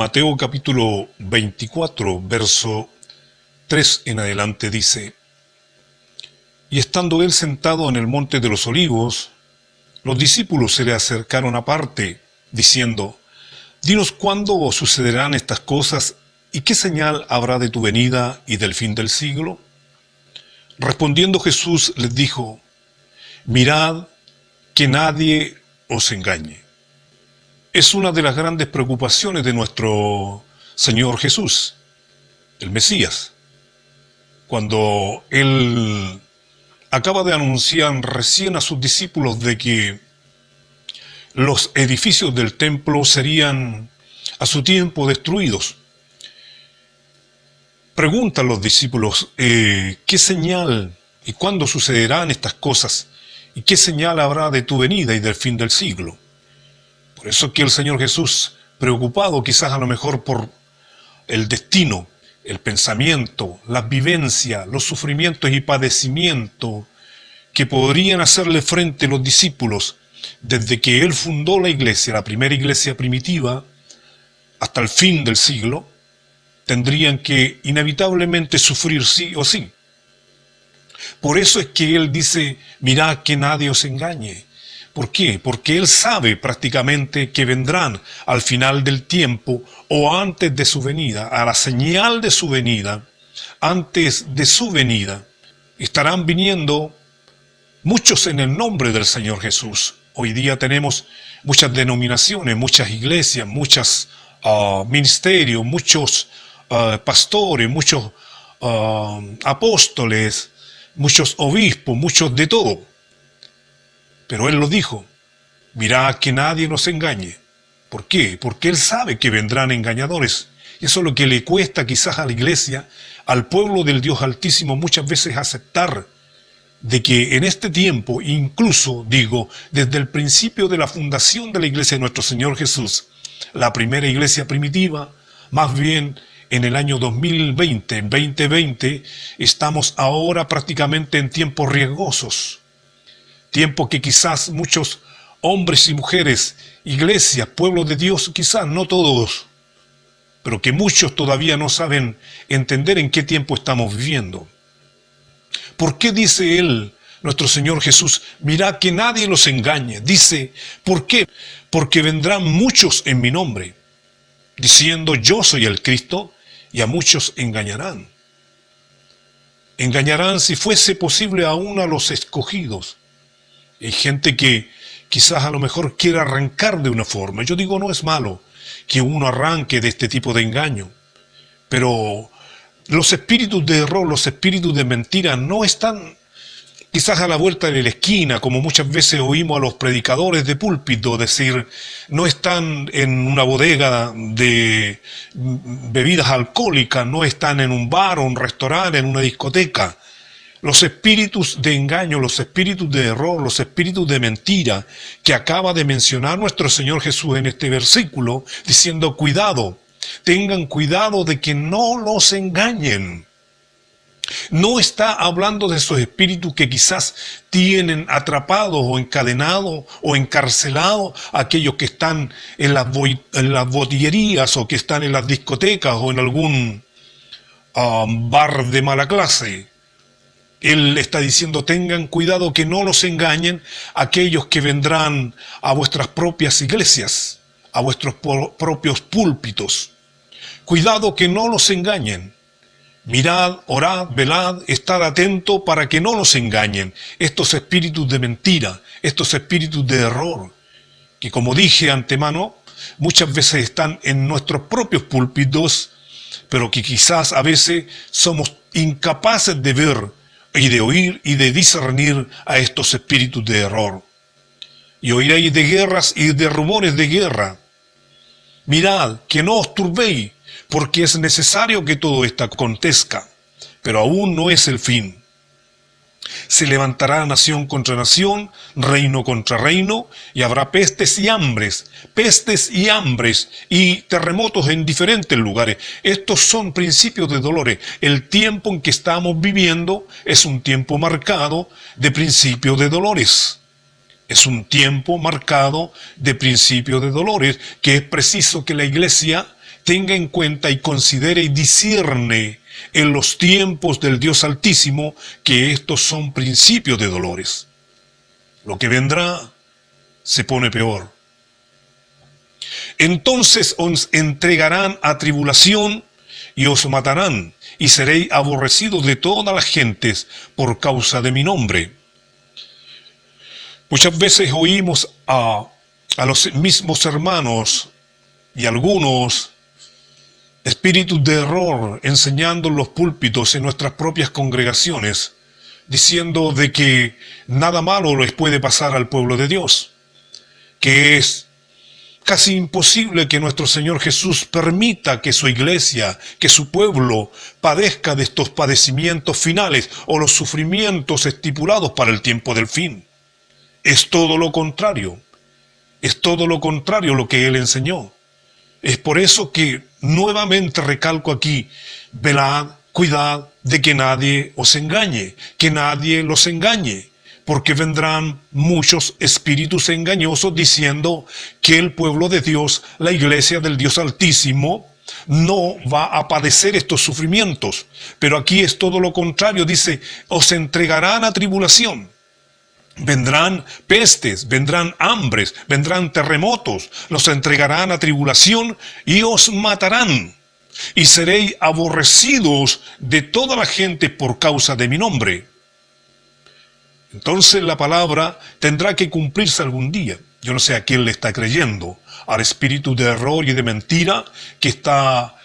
Mateo capítulo 24, verso 3 en adelante dice: Y estando él sentado en el monte de los olivos, los discípulos se le acercaron aparte, diciendo: Dinos cuándo sucederán estas cosas, y qué señal habrá de tu venida y del fin del siglo. Respondiendo Jesús les dijo: Mirad que nadie os engañe. Es una de las grandes preocupaciones de nuestro Señor Jesús, el Mesías, cuando Él acaba de anunciar recién a sus discípulos de que los edificios del templo serían a su tiempo destruidos. Preguntan los discípulos, ¿qué señal y cuándo sucederán estas cosas? ¿Y qué señal habrá de tu venida y del fin del siglo? Por eso que el Señor Jesús, preocupado quizás a lo mejor por el destino, el pensamiento, las vivencias, los sufrimientos y padecimientos que podrían hacerle frente los discípulos desde que Él fundó la iglesia, la primera iglesia primitiva, hasta el fin del siglo, tendrían que inevitablemente sufrir sí o sí. Por eso es que Él dice: mirad que nadie os engañe. ¿Por qué? Porque Él sabe prácticamente que vendrán al final del tiempo o antes de su venida, a la señal de su venida, antes de su venida, estarán viniendo muchos en el nombre del Señor Jesús. Hoy día tenemos muchas denominaciones, muchas iglesias, muchos ministerios, muchos pastores, muchos apóstoles, muchos obispos, muchos de todo. Pero Él lo dijo: mirad que nadie nos engañe. ¿Por qué? Porque Él sabe que vendrán engañadores. Y eso es lo que le cuesta quizás a la iglesia, al pueblo del Dios Altísimo, muchas veces aceptar de que en este tiempo, incluso, digo, desde el principio de la fundación de la iglesia de nuestro Señor Jesús, la primera iglesia primitiva, más bien en el año 2020, en 2020, estamos ahora prácticamente en tiempos riesgosos. Tiempo que quizás muchos hombres y mujeres, iglesias, pueblos de Dios, quizás no todos, pero que muchos todavía no saben entender en qué tiempo estamos viviendo. ¿Por qué dice Él, nuestro Señor Jesús, mirad que nadie los engañe? Dice, ¿por qué? Porque vendrán muchos en mi nombre, diciendo: yo soy el Cristo, y a muchos engañarán. Engañarán, si fuese posible, aún a los escogidos. Hay gente que quizás a lo mejor quiera arrancar de una forma. Yo digo, no es malo que uno arranque de este tipo de engaño, pero los espíritus de error, los espíritus de mentira no están quizás a la vuelta de la esquina, como muchas veces oímos a los predicadores de púlpito decir: no están en una bodega de bebidas alcohólicas, no están en un bar o un restaurante, en una discoteca. Los espíritus de engaño, los espíritus de error, los espíritus de mentira que acaba de mencionar nuestro Señor Jesús en este versículo, diciendo: cuidado, tengan cuidado de que no los engañen. No está hablando de esos espíritus que quizás tienen atrapados o encadenados o encarcelados a aquellos que están en las botillerías o que están en las discotecas o en algún bar de mala clase. Él está diciendo: tengan cuidado que no los engañen aquellos que vendrán a vuestras propias iglesias, a vuestros propios púlpitos. Cuidado que no los engañen. Mirad, orad, velad, estad atento para que no los engañen estos espíritus de mentira, estos espíritus de error, que, como dije antemano, muchas veces están en nuestros propios púlpitos, pero que quizás a veces somos incapaces de ver y de oír y de discernir a estos espíritus de error. Y oiréis de guerras y de rumores de guerra. Mirad, que no os turbéis, porque es necesario que todo esto acontezca, pero aún no es el fin. Se levantará nación contra nación, reino contra reino, y habrá pestes y hambres y terremotos en diferentes lugares. Estos son principios de dolores. El tiempo en que estamos viviendo es un tiempo marcado de principios de dolores. Es un tiempo marcado de principios de dolores, que es preciso que la iglesia tenga en cuenta y considere y discierne en los tiempos del Dios Altísimo que estos son principios de dolores. Lo que vendrá se pone peor. Entonces os entregarán a tribulación y os matarán, y seréis aborrecidos de todas las gentes por causa de mi nombre. Muchas veces oímos a los mismos hermanos y algunos espíritus de error enseñando en los púlpitos en nuestras propias congregaciones, diciendo de que nada malo les puede pasar al pueblo de Dios, que es casi imposible que nuestro Señor Jesús permita que su iglesia, que su pueblo padezca de estos padecimientos finales o los sufrimientos estipulados para el tiempo del fin. Es todo lo contrario. Es todo lo contrario lo que Él enseñó. Es por eso que nuevamente recalco aquí, velad, cuidad de que nadie os engañe, que nadie los engañe, porque vendrán muchos espíritus engañosos diciendo que el pueblo de Dios, la iglesia del Dios Altísimo, no va a padecer estos sufrimientos. Pero aquí es todo lo contrario, dice, os entregarán a tribulación. Vendrán pestes, vendrán hambres, vendrán terremotos, los entregarán a tribulación y os matarán. Y seréis aborrecidos de toda la gente por causa de mi nombre. Entonces la palabra tendrá que cumplirse algún día. Yo no sé a quién le está creyendo, al espíritu de error y de mentira que está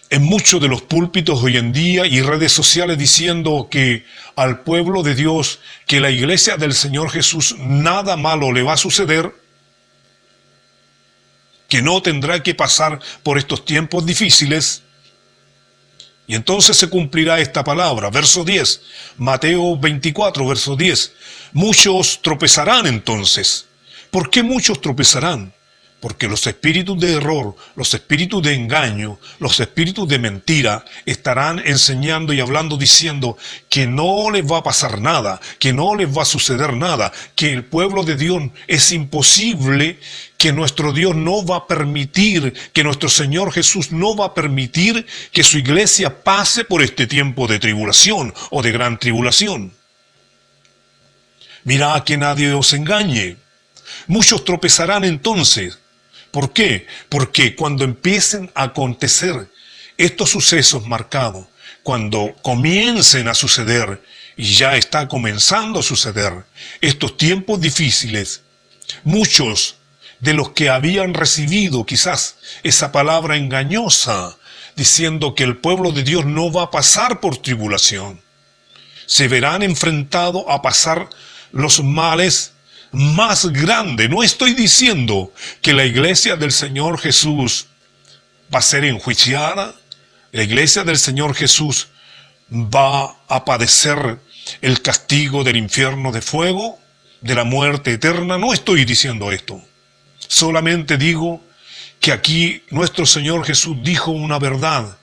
en muchos de los púlpitos hoy en día y redes sociales diciendo que al pueblo de Dios, que la iglesia del Señor Jesús nada malo le va a suceder, que no tendrá que pasar por estos tiempos difíciles. Y entonces se cumplirá esta palabra. Verso 10, Mateo 24, verso 10. Muchos tropezarán entonces. ¿Por qué muchos tropezarán? Porque los espíritus de error, los espíritus de engaño, los espíritus de mentira estarán enseñando y hablando diciendo que no les va a pasar nada, que no les va a suceder nada, que el pueblo de Dios es imposible, que nuestro Dios no va a permitir, que nuestro Señor Jesús no va a permitir que su iglesia pase por este tiempo de tribulación o de gran tribulación. Mirad que nadie os engañe. Muchos tropezarán entonces. ¿Por qué? Porque cuando empiecen a acontecer estos sucesos marcados, cuando comiencen a suceder, y ya está comenzando a suceder, estos tiempos difíciles, muchos de los que habían recibido quizás esa palabra engañosa, diciendo que el pueblo de Dios no va a pasar por tribulación, se verán enfrentados a pasar los males más grande. No estoy diciendo que la iglesia del Señor Jesús va a ser enjuiciada. La iglesia del Señor Jesús va a padecer el castigo del infierno de fuego, de la muerte eterna. No estoy diciendo esto. Solamente digo que aquí nuestro Señor Jesús dijo una verdad.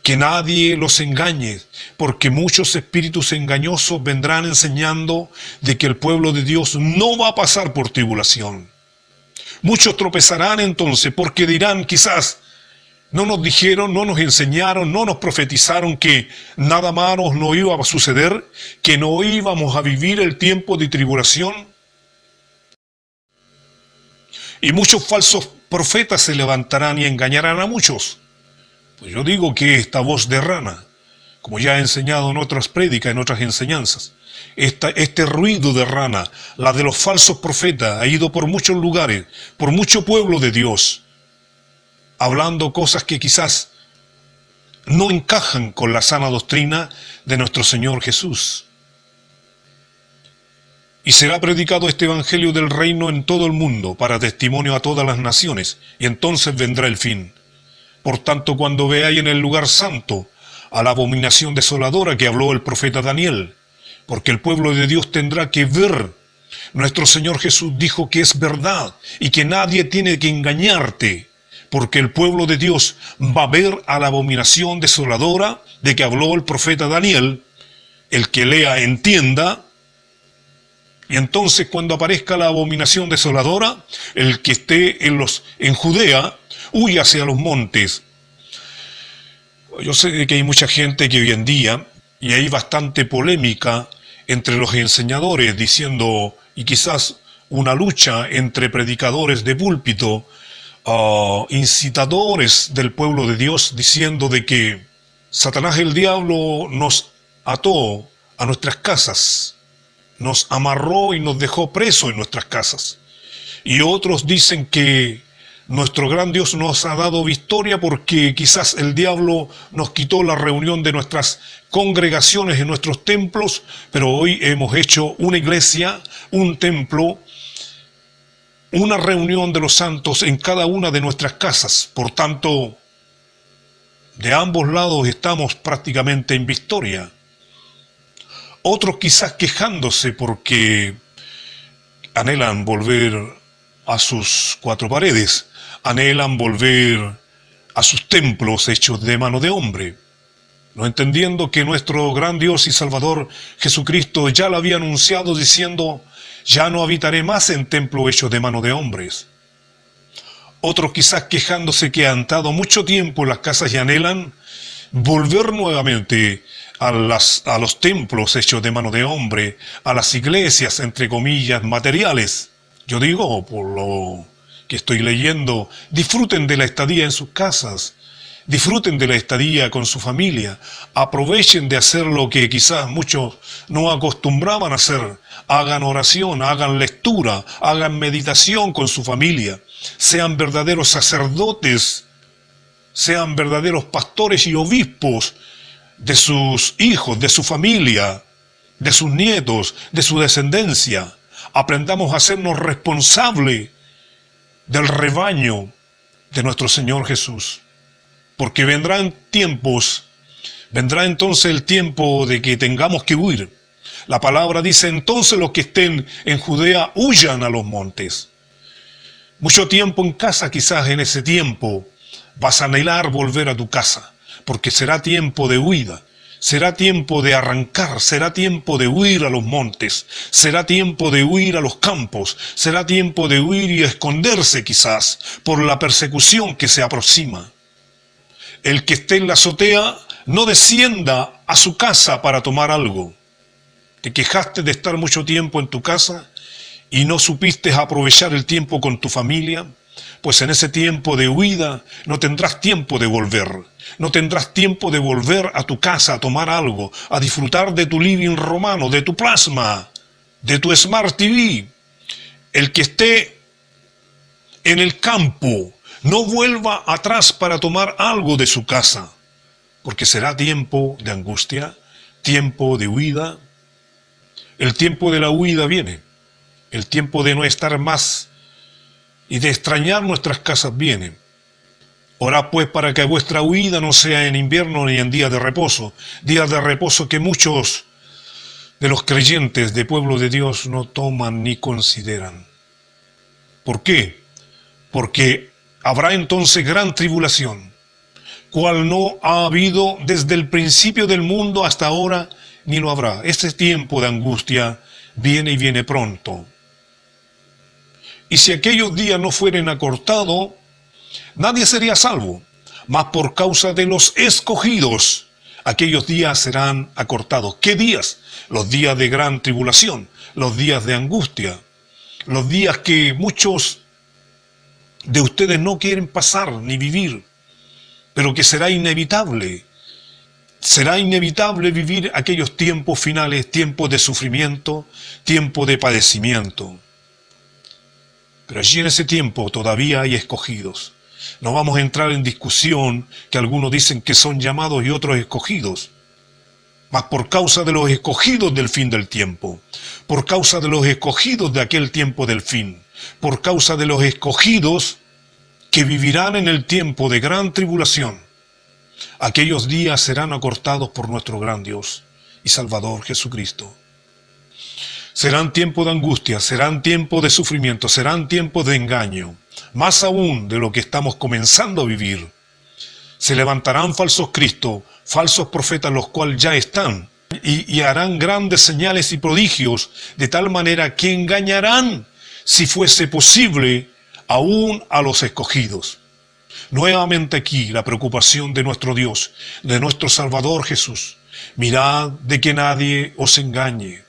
Que nadie los engañe, porque muchos espíritus engañosos vendrán enseñando de que el pueblo de Dios no va a pasar por tribulación. Muchos tropezarán entonces, porque dirán quizás, no nos dijeron, no nos enseñaron, no nos profetizaron que nada malo no iba a suceder, que no íbamos a vivir el tiempo de tribulación. Y muchos falsos profetas se levantarán y engañarán a muchos. Pues yo digo que esta voz de rana, como ya he enseñado en otras prédicas, en otras enseñanzas, este ruido de rana, la de los falsos profetas, ha ido por muchos lugares, por mucho pueblo de Dios, hablando cosas que quizás no encajan con la sana doctrina de nuestro Señor Jesús. Y será predicado este evangelio del reino en todo el mundo, para testimonio a todas las naciones, y entonces vendrá el fin. Por tanto, cuando veáis en el lugar santo a la abominación desoladora que habló el profeta Daniel, porque el pueblo de Dios tendrá que ver. Nuestro Señor Jesús dijo que es verdad y que nadie tiene que engañarte, porque el pueblo de Dios va a ver a la abominación desoladora de que habló el profeta Daniel. El que lea entienda. Y entonces cuando aparezca la abominación desoladora, el que esté en Judea huye hacia los montes. Yo sé que hay mucha gente que hoy en día, y hay bastante polémica entre los enseñadores diciendo, y quizás una lucha entre predicadores de púlpito, incitadores del pueblo de Dios, diciendo de que Satanás el diablo nos ató a nuestras casas, nos amarró y nos dejó presos en nuestras casas. Y otros dicen que nuestro gran Dios nos ha dado victoria porque quizás el diablo nos quitó la reunión de nuestras congregaciones en nuestros templos, pero hoy hemos hecho una iglesia, un templo, una reunión de los santos en cada una de nuestras casas. Por tanto, de ambos lados estamos prácticamente en victoria. Otros quizás quejándose porque anhelan volver a sus cuatro paredes, anhelan volver a sus templos hechos de mano de hombre, no entendiendo que nuestro gran Dios y Salvador Jesucristo ya lo había anunciado diciendo, ya no habitaré más en templo hecho de mano de hombres. Otros quizás quejándose que han estado mucho tiempo en las casas y anhelan volver nuevamente a los templos hechos de mano de hombre, a las iglesias, entre comillas, materiales. Yo digo, por lo que estoy leyendo, disfruten de la estadía en sus casas, disfruten de la estadía con su familia, aprovechen de hacer lo que quizás muchos no acostumbraban a hacer, hagan oración, hagan lectura, hagan meditación con su familia, sean verdaderos sacerdotes, sean verdaderos pastores y obispos de sus hijos, de su familia, de sus nietos, de su descendencia. Aprendamos a hacernos responsables del rebaño de nuestro Señor Jesús. Porque vendrán tiempos, vendrá entonces el tiempo de que tengamos que huir. La palabra dice, entonces los que estén en Judea huyan a los montes. Mucho tiempo en casa, quizás en ese tiempo vas a anhelar volver a tu casa, porque será tiempo de huida. Será tiempo de arrancar, será tiempo de huir a los montes, será tiempo de huir a los campos, será tiempo de huir y esconderse quizás por la persecución que se aproxima. El que esté en la azotea no descienda a su casa para tomar algo. Te quejaste de estar mucho tiempo en tu casa y no supiste aprovechar el tiempo con tu familia, pues en ese tiempo de huida no tendrás tiempo de volver. No tendrás tiempo de volver a tu casa a tomar algo, a disfrutar de tu living romano, de tu plasma, de tu Smart TV. El que esté en el campo no vuelva atrás para tomar algo de su casa, porque será tiempo de angustia, tiempo de huida. El tiempo de la huida viene, el tiempo de no estar más y de extrañar nuestras casas viene. Orad pues para que vuestra huida no sea en invierno ni en días de reposo que muchos de los creyentes de pueblo de Dios no toman ni consideran. ¿Por qué? Porque habrá entonces gran tribulación, cual no ha habido desde el principio del mundo hasta ahora, ni lo habrá. Este tiempo de angustia viene y viene pronto. Y si aquellos días no fueren acortados, nadie sería salvo, mas por causa de los escogidos, aquellos días serán acortados. ¿Qué días? Los días de gran tribulación, los días de angustia, los días que muchos de ustedes no quieren pasar ni vivir, pero que será inevitable. Será inevitable vivir aquellos tiempos finales, tiempos de sufrimiento, tiempos de padecimiento. Pero allí en ese tiempo todavía hay escogidos. No vamos a entrar en discusión que algunos dicen que son llamados y otros escogidos. Mas por causa de los escogidos del fin del tiempo, por causa de los escogidos de aquel tiempo del fin, por causa de los escogidos que vivirán en el tiempo de gran tribulación, aquellos días serán acortados por nuestro gran Dios y Salvador Jesucristo. Serán tiempos de angustia, serán tiempos de sufrimiento, serán tiempos de engaño, más aún de lo que estamos comenzando a vivir. Se levantarán falsos cristos, falsos profetas, los cuales ya están, y harán grandes señales y prodigios, de tal manera que engañarán, si fuese posible, aún a los escogidos. Nuevamente aquí la preocupación de nuestro Dios, de nuestro Salvador Jesús. Mirad de que nadie os engañe,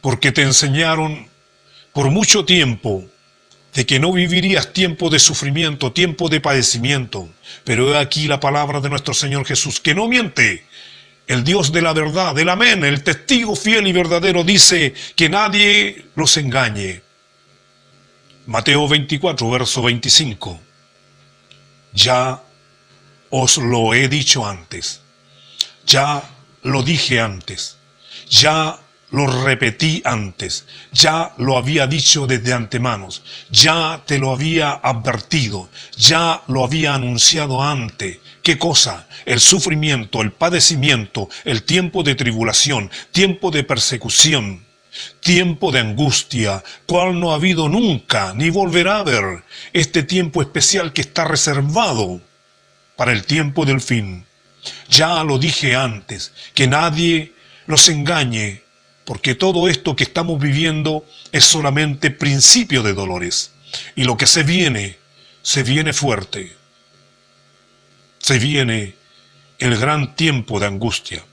porque te enseñaron por mucho tiempo de que no vivirías tiempo de sufrimiento, tiempo de padecimiento. Pero he aquí la palabra de nuestro Señor Jesús, que no miente. El Dios de la verdad, del amén, el testigo fiel y verdadero, dice que nadie los engañe. Mateo 24, verso 25. Ya os lo he dicho antes, ya lo dije antes, ya lo repetí antes, ya lo había dicho desde antemano, ya te lo había advertido, ya lo había anunciado antes. ¿Qué cosa? El sufrimiento, el padecimiento, el tiempo de tribulación, tiempo de persecución, tiempo de angustia, cual no ha habido nunca, ni volverá a haber. Este tiempo especial que está reservado para el tiempo del fin. Ya lo dije antes, que nadie los engañe, porque todo esto que estamos viviendo es solamente principio de dolores. Y lo que se viene fuerte. Se viene el gran tiempo de angustia.